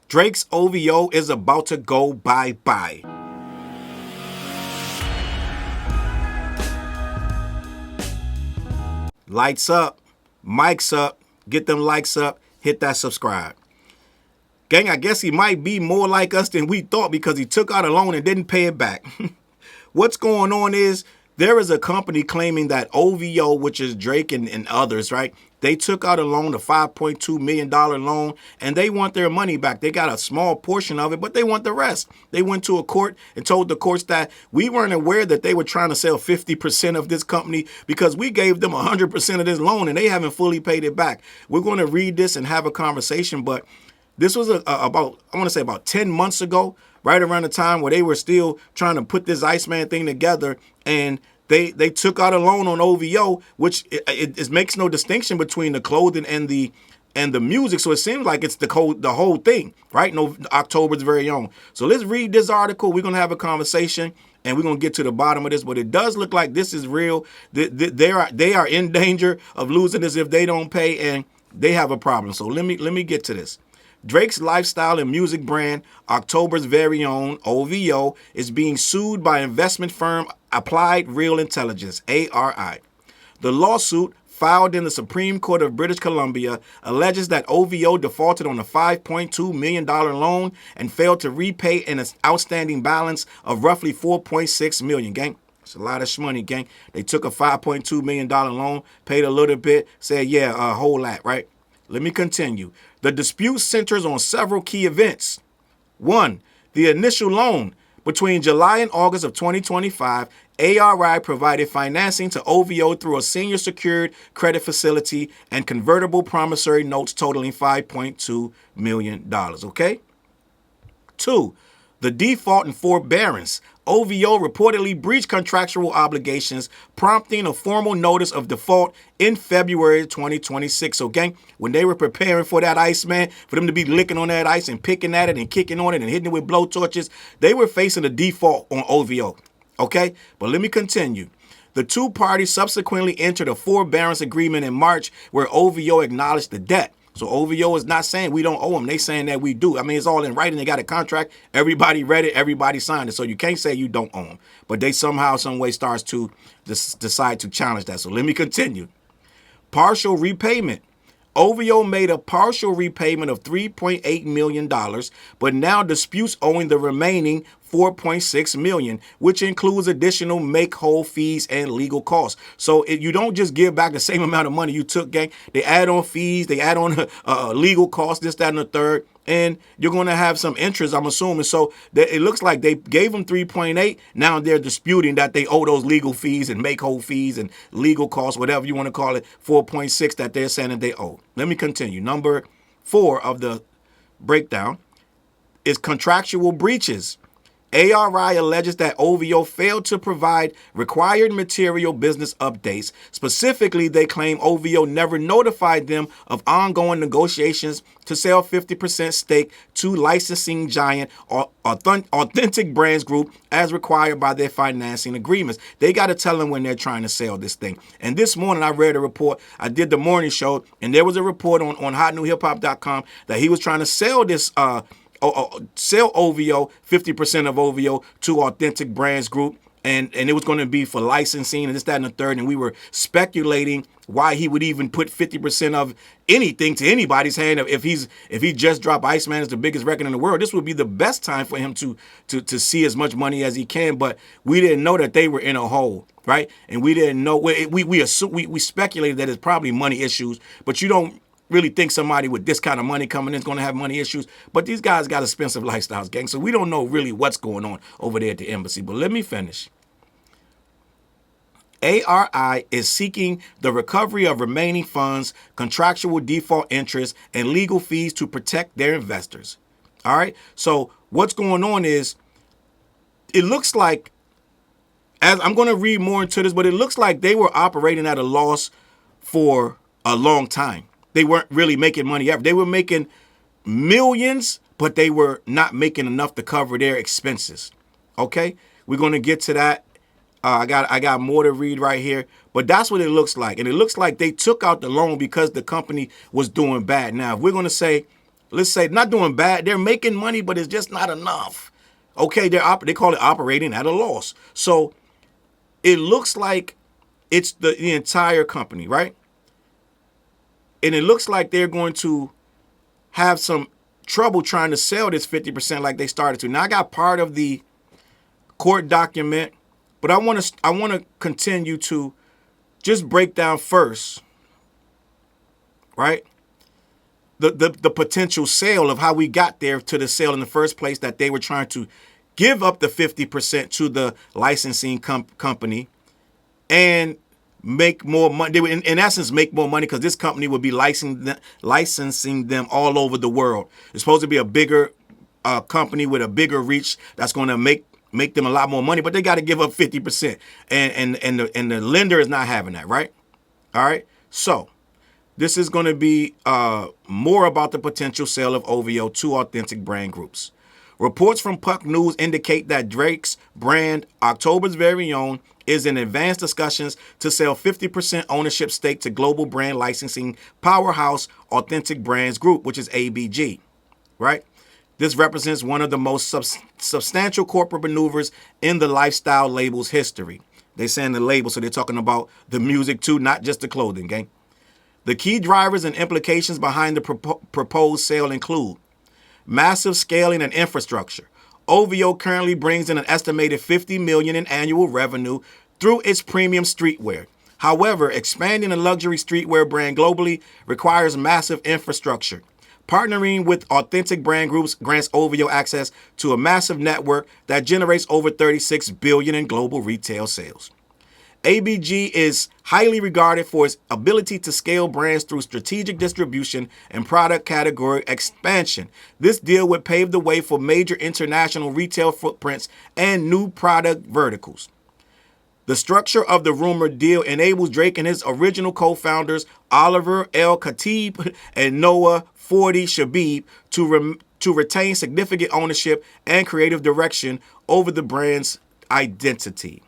Drake's OVO is about to go bye-bye. Lights up, mics up, get them likes up, hit that subscribe. Gang, I guess he might be more like us than we thought because he took out a loan and didn't pay it back. What's going on is there is a company claiming that OVO, which is Drake and others, right? They took out a loan, a $5.2 million loan, and they want their money back. They got a small portion of it, but they want the rest. They went to a court and told the courts that we weren't aware that they were trying to sell 50% of this company because we gave them 100% of this loan and they haven't fully paid it back. We're going to read this and have a conversation, but this was about 10 months ago, right around the time where they were still trying to put this Iceman thing together, and they took out a loan on OVO, which it makes no distinction between the clothing and the music. So it seems like it's the whole thing, right? No, October's very own. So let's read this article. We're gonna have a conversation and we're gonna get to the bottom of this. But it does look like this is real. They are in danger of losing this if they don't pay, and they have a problem. So let me get to this. Drake's lifestyle and music brand, October's very own, OVO, is being sued by investment firm Applied Real Intelligence, ARI. The lawsuit, filed in the Supreme Court of British Columbia, alleges that OVO defaulted on a $5.2 million loan and failed to repay an outstanding balance of roughly $4.6 million, gang. It's a lot of money, gang. They took a $5.2 million loan, paid a little bit, said, yeah, a whole lot, right? Let me continue. The dispute centers on several key events. 1. The initial loan. Between July and August of 2025, ARI provided financing to OVO through a senior secured credit facility and convertible promissory notes totaling $5.2 million. Okay? 2. The default and forbearance. OVO reportedly breached contractual obligations, prompting a formal notice of default in February 2026. So, gang, when they were preparing for that Iceman, for them to be licking on that ice and picking at it and kicking on it and hitting it with blowtorches, they were facing a default on OVO. Okay? But let me continue. The two parties subsequently entered a forbearance agreement in March where OVO acknowledged the debt. So OVO is not saying we don't owe them. They saying that we do. I mean, it's all in writing. They got a contract. Everybody read it. Everybody signed it. So you can't say you don't owe them. But they somehow, some way starts to decide to challenge that. So let me continue. Partial repayment. OVO made a partial repayment of $3.8 million, but now disputes owing the remaining $4.6 million, which includes additional make-whole fees and legal costs. So you don't just give back the same amount of money you took, gang. They add on fees, they add on legal costs, this, that, and the third, and you're going to have some interest, I'm assuming. So it looks like they gave them 3.8. Now they're disputing that they owe those legal fees and make-whole fees and legal costs, whatever you want to call it, 4.6 that they're saying that they owe. Let me continue. Number 4 of the breakdown is contractual breaches. ARI alleges that OVO failed to provide required material business updates. Specifically, they claim OVO never notified them of ongoing negotiations to sell 50% stake to licensing giant Authentic Brands Group as required by their financing agreements. They got to tell them when they're trying to sell this thing. And this morning, I read a report. I did the morning show, and there was a report on hotnewhiphop.com that he was trying to sell this sell OVO, 50% of OVO to Authentic Brands Group. And it was going to be for licensing and this, that, and the third. And we were speculating why he would even put 50% of anything to anybody's hand. If he just dropped Iceman as the biggest record in the world, this would be the best time for him to see as much money as he can. But we didn't know that they were in a hole, right? And we didn't know. We speculated that it's probably money issues, but you don't really think somebody with this kind of money coming in is going to have money issues. But these guys got expensive lifestyles, gang. So we don't know really what's going on over there at the embassy. But let me finish. ARI is seeking the recovery of remaining funds, contractual default interest, and legal fees to protect their investors. All right. So what's going on is it looks like, as I'm going to read more into this, but it looks like they were operating at a loss for a long time. They weren't really making money ever. They were making millions, but they were not making enough to cover their expenses. Okay, we're going to get to that. I got more to read right here, but that's what it looks like. And it looks like they took out the loan because the company was doing bad. Now, if we're going to say let's say, not doing bad. They're making money, but it's just not enough. Okay, they call it operating at a loss. So it looks like it's the entire company, right? And it looks like they're going to have some trouble trying to sell this 50% like they started to. Now I got part of the court document, but I want to continue to just break down first, right? The potential sale of how we got there to the sale in the first place, that they were trying to give up the 50% to the licensing company and make more money. They would, in essence, make more money because this company would be licensing them all over the world. It's supposed to be a bigger company with a bigger reach that's going to make them a lot more money, but they got to give up 50%. And the lender is not having that, right? All right. So this is going to be more about the potential sale of OVO to Authentic Brand Groups. Reports from Puck News indicate that Drake's brand, October's Very Own, is in advanced discussions to sell 50% ownership stake to global brand licensing powerhouse Authentic Brands Group, which is ABG, right? This represents one of the most substantial corporate maneuvers in the lifestyle label's history. They're saying the label, so they're talking about the music too, not just the clothing, gang. The key drivers and implications behind the proposed sale include massive scaling and infrastructure. OVO currently brings in an estimated $50 million in annual revenue through its premium streetwear. However, expanding a luxury streetwear brand globally requires massive infrastructure. Partnering with Authentic Brand Groups grants OVO access to a massive network that generates over $36 billion in global retail sales. ABG is highly regarded for its ability to scale brands through strategic distribution and product category expansion. This deal would pave the way for major international retail footprints and new product verticals. The structure of the rumored deal enables Drake and his original co-founders, Oliver El Khatib and Noah 40 Shabib, to retain significant ownership and creative direction over the brand's identity.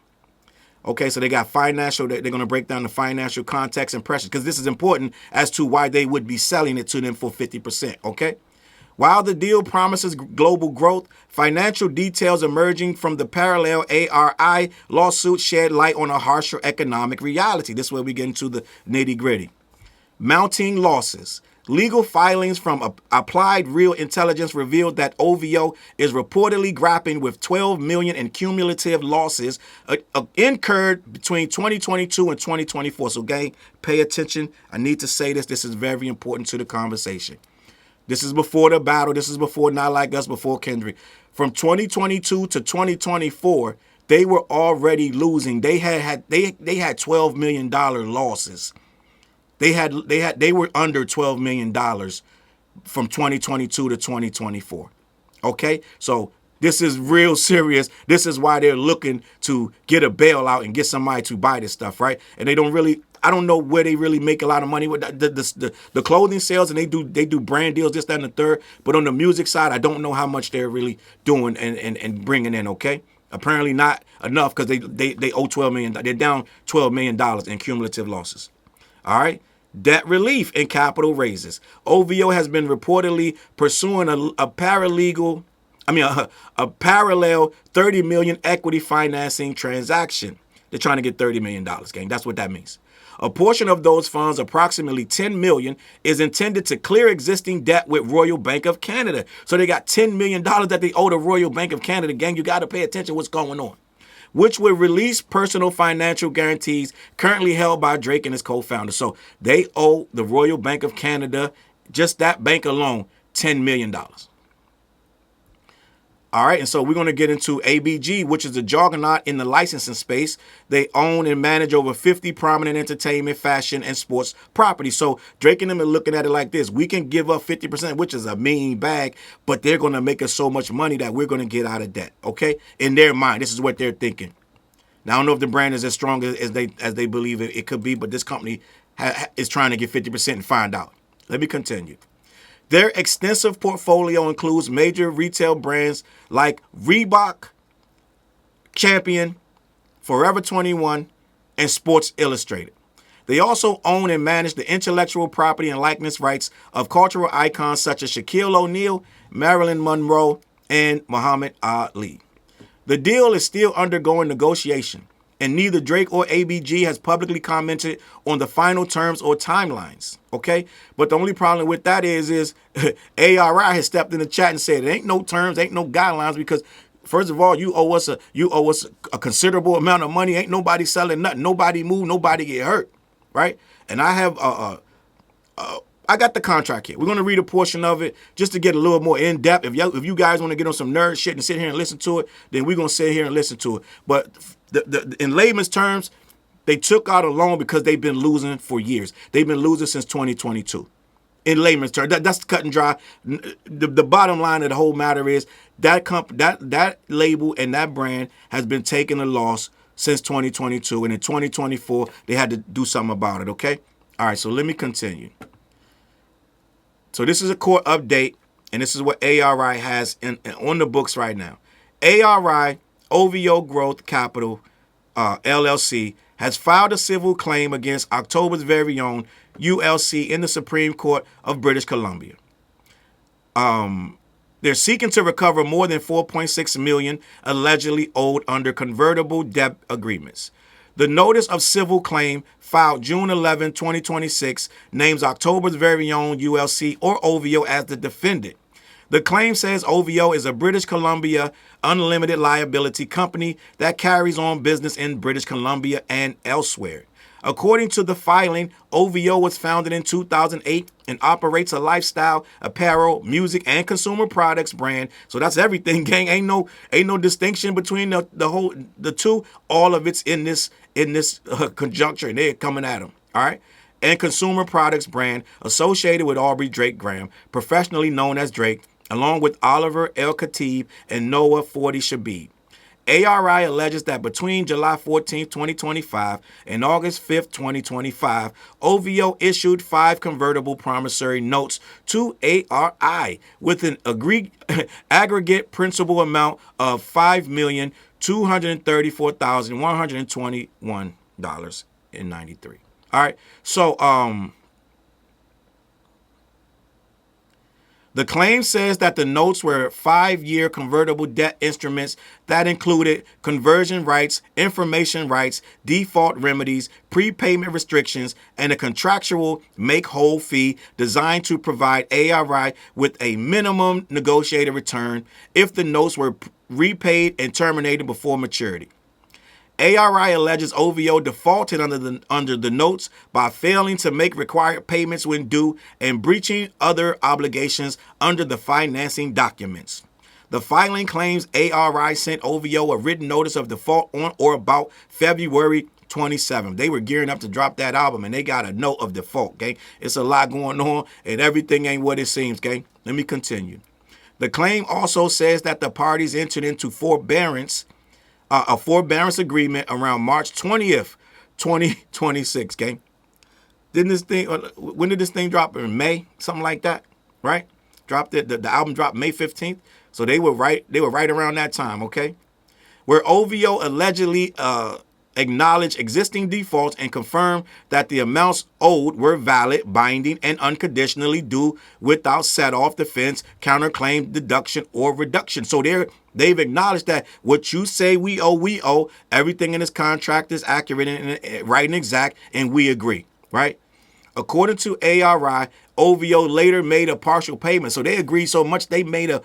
Okay, so they got financial, they're going to break down the financial context and pressures, because this is important as to why they would be selling it to them for 50%, okay? While the deal promises global growth, financial details emerging from the parallel ARI lawsuit shed light on a harsher economic reality. This is where we get into the nitty-gritty. Mounting losses. Legal filings from Applied Real Intelligence revealed that OVO is reportedly grappling with $12 million in cumulative losses incurred between 2022 and 2024. So, gang, pay attention. I need to say this. This is very important to the conversation. This is before the battle. This is before Not Like Us, before Kendrick. From 2022 to 2024, they were already losing. They had $12 million losses. They were under $12 million from 2022 to 2024. Okay? So this is real serious. This is why they're looking to get a bailout and get somebody to buy this stuff, right? And they don't really, I don't know where they really make a lot of money with the clothing sales, and they do brand deals, this, that, and the third. But on the music side, I don't know how much they're really doing and bringing in, okay? Apparently not enough, because they owe $12 million. They're down $12 million in cumulative losses. All right? Debt relief and capital raises. OVO has been reportedly pursuing a parallel $30 million equity financing transaction. They're trying to get $30 million, gang. That's what that means. A portion of those funds, approximately $10 million, is intended to clear existing debt with Royal Bank of Canada. So they got $10 million that they owe to Royal Bank of Canada, gang. You got to pay attention to what's going on. Which will release personal financial guarantees currently held by Drake and his co-founder. So they owe the Royal Bank of Canada, just that bank alone, $10 million. All right, and so we're going to get into ABG, which is a juggernaut in the licensing space. They own and manage over 50 prominent entertainment, fashion, and sports properties. So Drake and them are looking at it like this. We can give up 50%, which is a mean bag, but they're going to make us so much money that we're going to get out of debt, okay? In their mind, this is what they're thinking. Now, I don't know if the brand is as strong as they believe it could be, but this company is trying to get 50% and find out. Let me continue. Their extensive portfolio includes major retail brands like Reebok, Champion, Forever 21, and Sports Illustrated. They also own and manage the intellectual property and likeness rights of cultural icons such as Shaquille O'Neal, Marilyn Monroe, and Muhammad Ali. The deal is still undergoing negotiation, and neither Drake or ABG has publicly commented on the final terms or timelines. Okay, but the only problem with that is ARI has stepped in the chat and said it ain't no terms, ain't no guidelines, because first of all, you owe us a considerable amount of money. Ain't nobody selling nothing, nobody move, nobody get hurt, right? And I have I got the contract here. We're going to read a portion of it just to get a little more in depth. If you guys want to get on some nerd shit and sit here and listen to it, then we're going to sit here and listen to it. But in layman's terms, they took out a loan because they've been losing for years. They've been losing since 2022. In layman's terms, that's cut and dry. The bottom line of the whole matter is that label and that brand has been taking a loss since 2022, and in 2024 they had to do something about it. Okay, all right. So let me continue. So this is a court update, and this is what ARI has on the books right now. ARI, OVO Growth Capital, LLC, has filed a civil claim against October's very own ULC in the Supreme Court of British Columbia. They're seeking to recover more than $4.6 million allegedly owed under convertible debt agreements. The notice of civil claim filed June 11, 2026 names October's very own ULC or OVO as the defendant. The claim says OVO is a British Columbia unlimited liability company that carries on business in British Columbia and elsewhere. According to the filing, OVO was founded in 2008 and operates a lifestyle, apparel, music, and consumer products brand. So that's everything, gang. Ain't no distinction between the two. All of it's in this conjuncture, and they're coming at them. All right. And consumer products brand associated with Aubrey Drake Graham, professionally known as Drake, along with Oliver El Khatib and Noah 40 Shabib. ARI alleges that between July 14, 2025 and August 5, 2025, OVO issued 5 convertible promissory notes to ARI with an aggregate principal amount of $5,234,121.93. All right. So, the claim says that the notes were 5-year convertible debt instruments that included conversion rights, information rights, default remedies, prepayment restrictions, and a contractual make-whole fee designed to provide ARI with a minimum negotiated return if the notes were repaid and terminated before maturity. ARI alleges OVO defaulted under the notes by failing to make required payments when due and breaching other obligations under the financing documents. The filing claims ARI sent OVO a written notice of default on or about February 27th. They were gearing up to drop that album, and they got a note of default, gang. It's a lot going on, and everything ain't what it seems, gang. Let me continue. The claim also says that the parties entered into a forbearance agreement around March 20th, 2026, gang. When did this thing drop? In May? Something like that, right? Dropped it. The album dropped May 15th. So they were right around that time, okay? Where OVO allegedly acknowledged existing defaults and confirmed that the amounts owed were valid, binding, and unconditionally due without set-off, defense, counterclaim, deduction, or reduction. So they've acknowledged that what you say we owe. Everything in this contract is accurate and right and exact, and we agree, right? According to ARI, OVO later made a partial payment. So they agreed so much they made a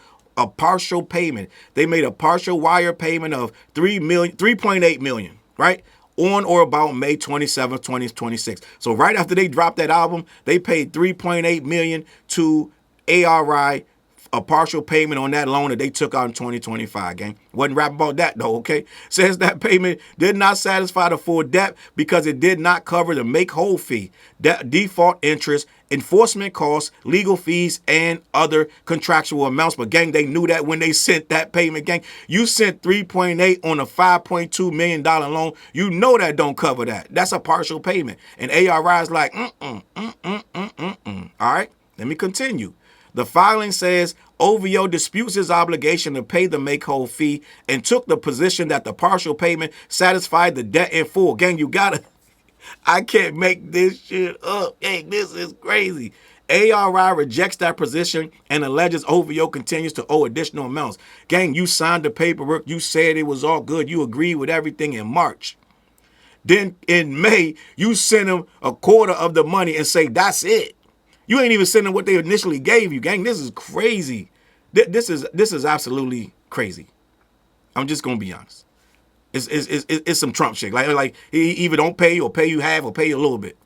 partial payment. They made a partial wire payment of $3.8 million, right? On or about May 27th, 2026. So right after they dropped that album, they paid $3.8 million to ARI, a partial payment on that loan that they took out in 2025, gang. Wasn't rap about that, though, okay? Says that payment did not satisfy the full debt because it did not cover the make-whole fee, default interest, enforcement costs, legal fees, and other contractual amounts. But, gang, they knew that when they sent that payment, gang. You sent $3.8 on a $5.2 million loan. You know that don't cover that. That's a partial payment. And ARI is like, All right, let me continue. The filing says OVO disputes his obligation to pay the make-whole fee and took the position that the partial payment satisfied the debt in full. Gang, you gotta I can't make this shit up. Hey, this is crazy. ARI rejects that position and alleges OVO continues to owe additional amounts. Gang, you signed the paperwork. You said it was all good. You agreed with everything in March. Then in May, you send them a quarter of the money and say, that's it. You ain't even sending what they initially gave you, gang. This is crazy. This is absolutely crazy. I'm just going to be honest. It's some Trump shit. Like he either don't pay or pay you half or pay you a little bit.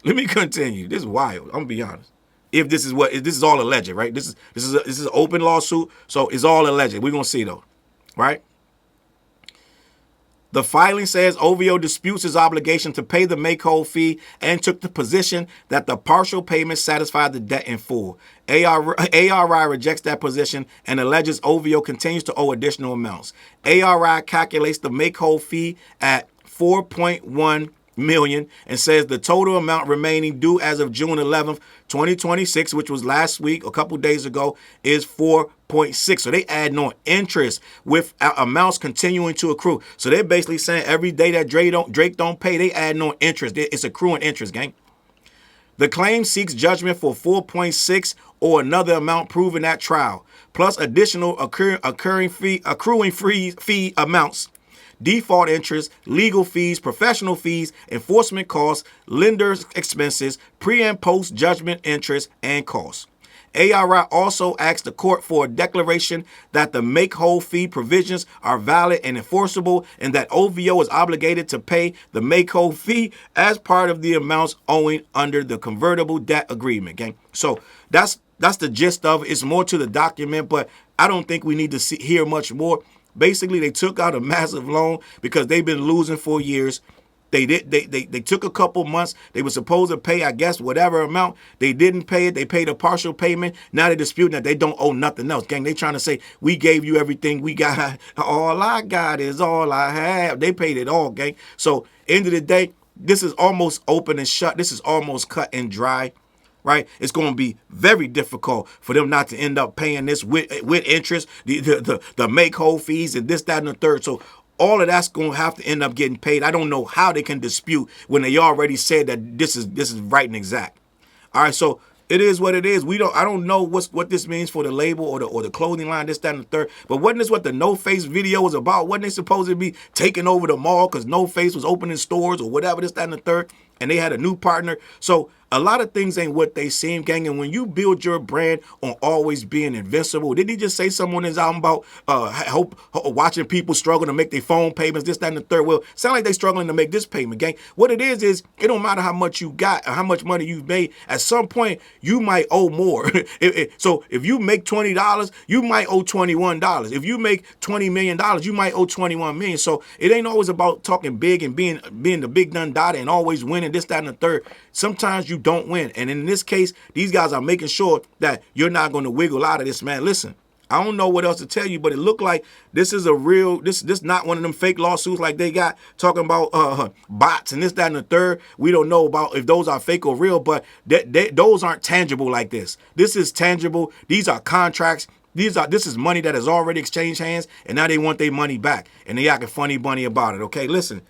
Let me continue. This is wild. I'm gonna be honest. If this is all alleged, right? This is an open lawsuit, so it's all alleged. We're gonna see though, right? The filing says OVO disputes his obligation to pay the make-whole fee and took the position that the partial payment satisfied the debt in full. ARI rejects that position and alleges OVO continues to owe additional amounts. ARI calculates the make-whole fee at $4.1 million and says the total amount remaining due as of June 11th, 2026, which was last week, a couple days ago, is 4.6. So they add on interest with amounts continuing to accrue. So they're basically saying every day that Drake don't pay, they add on interest. It's accruing interest, gang. The claim seeks judgment for 4.6 or another amount proven at trial, plus additional accruing fee amounts, default interest, legal fees, professional fees, enforcement costs, lenders' expenses, pre- and post-judgment interest, and costs. ARI also asked the court for a declaration that the make-whole fee provisions are valid and enforceable and that OVO is obligated to pay the make-whole fee as part of the amounts owing under the convertible debt agreement, gang. So that's the gist of it. It's more to the document, but I don't think we need to hear much more. Basically, they took out a massive loan because they've been losing for years. They took a couple months. They were supposed to pay, I guess, whatever amount. They didn't pay it. They paid a partial payment. Now they're disputing that they don't owe nothing else. Gang, they trying to say, we gave you everything we got. All I got is all I have. They paid it all, gang. So, end of the day, this is almost open and shut. This is almost cut and dry. Right, it's going to be very difficult for them not to end up paying this with interest, the make whole fees and this, that, and the third. So all of that's going to have to end up getting paid. I don't know how they can dispute when they already said that this is right and exact. All right, so it is what it is. I don't know what this means for the label or the clothing line, this, that, and the third. But wasn't this what the No Face video was about? Wasn't they supposed to be taking over the mall because No Face was opening stores or whatever, this, that, and the third? And they had a new partner. So a lot of things ain't what they seem, gang. And when you build your brand on always being invincible, didn't he just say someone is out about watching people struggle to make their phone payments, this, that, and the third? Well, sound like they struggling to make this payment, gang. What it is it don't matter how much you got or how much money you've made. At some point, you might owe more. So if you make $20, you might owe $21. If you make $20 million, you might owe $21 million. So it ain't always about talking big and being the big done dada and always winning this, that, and the third. Sometimes you don't win. And in this case, these guys are making sure that you're not going to wiggle out of this, man. Listen, I don't know what else to tell you, but it looked like this is a real, this not one of them fake lawsuits like they got talking about bots and this, that, and the third. We don't know about if those are fake or real, but those aren't tangible like this. This is tangible. These are contracts. This is money that has already exchanged hands, and now they want their money back, and they acting funny bunny about it. Okay, listen.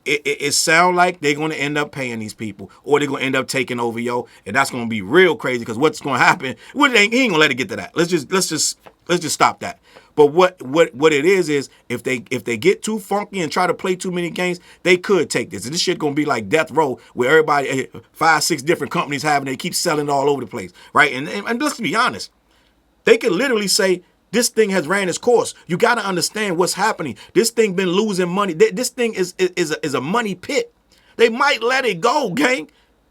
It sounds like they're going to end up paying these people, or they're going to end up taking OVO, and that's going to be real crazy because what's going to happen? He ain't going to let it get to that. Let's just stop that. But what it is if they get too funky and try to play too many games, they could take this. And this shit going to be like death row where everybody 5-6 different companies they keep selling it all over the place, right? And let's be honest, they could literally say, this thing has ran its course. You got to understand what's happening. This thing been losing money. This thing is a money pit. They might let it go, gang.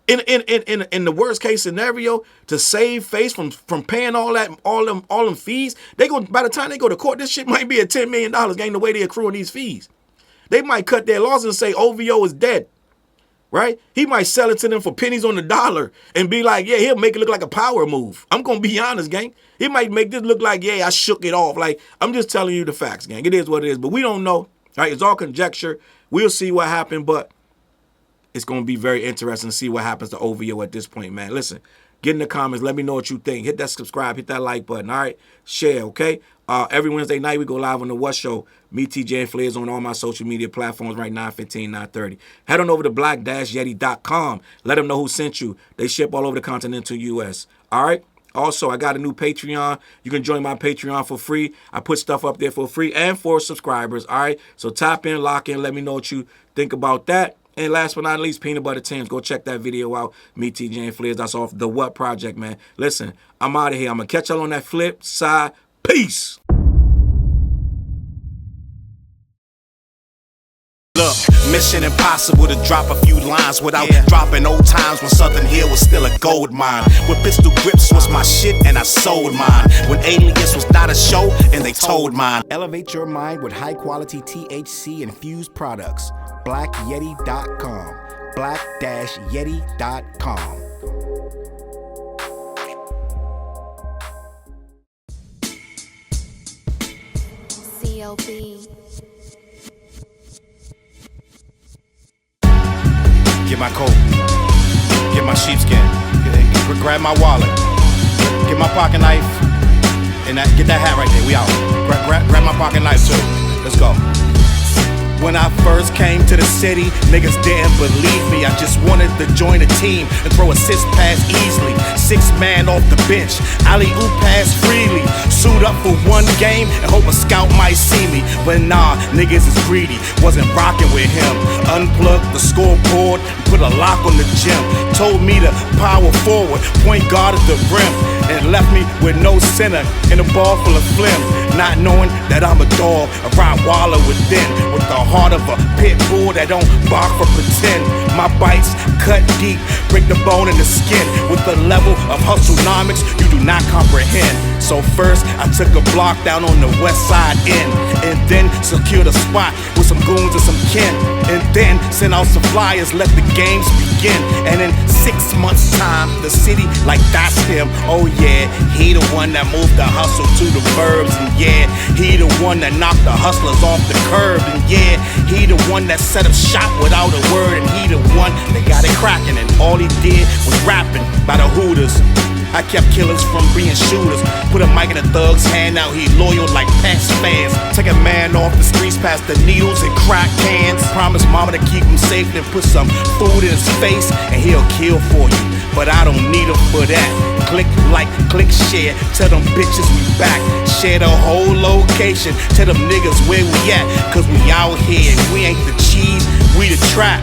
In the worst case scenario, to save face from paying all them fees, by the time they go to court, this shit might be at $10 million, gang. The way they accruing these fees, they might cut their losses and say OVO is dead. Right? He might sell it to them for pennies on the dollar and be like, yeah, he'll make it look like a power move. I'm going to be honest, gang. He might make this look like, yeah, I shook it off. Like, I'm just telling you the facts, gang. It is what it is. But we don't know. Right? It's all conjecture. We'll see what happened, but it's going to be very interesting to see what happens to OVO at this point, man. Listen, get in the comments. Let me know what you think. Hit that subscribe. Hit that like button. All right? Share, okay? Every Wednesday night, we go live on the What Show. Me, TJ, and Flares on all my social media platforms right now, 9:15, 9:30. Head on over to black-yeti.com. Let them know who sent you. They ship all over the continental U.S. All right? Also, I got a new Patreon. You can join my Patreon for free. I put stuff up there for free and for subscribers. All right? So tap in, lock in, let me know what you think about that. And last but not least, Peanut Butter Tims. Go check that video out. Me, TJ, and Flares. That's off the What Project, man. Listen, I'm out of here. I'm going to catch y'all on that flip side. Peace. Look, mission impossible to drop a few lines without dropping old times when Southern Hill was still a gold mine. When pistol grips was my shit and I sold mine. When Alias was not a show and they told mine. Elevate your mind with high quality THC infused products. BlackYeti.com. Black-Yeti.com. CLB. Get my coat, get my sheepskin, grab my wallet, get my pocket knife, and get that hat right there. We out. Grab my pocket knife too. Let's go. When I first came to the city, niggas didn't believe me. I just wanted to join a team and throw assist pass easily. 6 man off the bench, alley-oop pass freely. Suit up for one game and hope a scout might see me. But nah, niggas is greedy, wasn't rocking with him. Unplugged the scoreboard, put a lock on the gym. Told me to power forward, point guard at the rim. And left me with no center and a ball full of phlegm. Not knowing that I'm a dog, a Rottweiler within. With the heart of a pit bull that don't bark for pretend. My bites cut deep, break the bone and the skin. With the level of hustlenomics you do not comprehend. So first I took a block down on the west side end. And then secured a spot with some goons and some kin. And then sent out some flyers, let the games begin. And in 6 months time, the city like that's him. Oh yeah, he the one that moved the hustle to the burbs. And yeah, he the one that knocked the hustlers off the curb. And yeah, he the one that set up shop without a word. And he the one that got it cracking. And all he did was rapping by the Hooters. I kept killers from being shooters. Put a mic in a thug's hand, now he loyal like past fans. Take a man off the streets past the needles and crack cans. Promise mama to keep him safe, then put some food in his face and he'll kill for you. But I don't need him for that. Click like, click share, tell them bitches we back. Share the whole location, tell them niggas where we at. Cause we out here and we ain't the cheese, we the trap.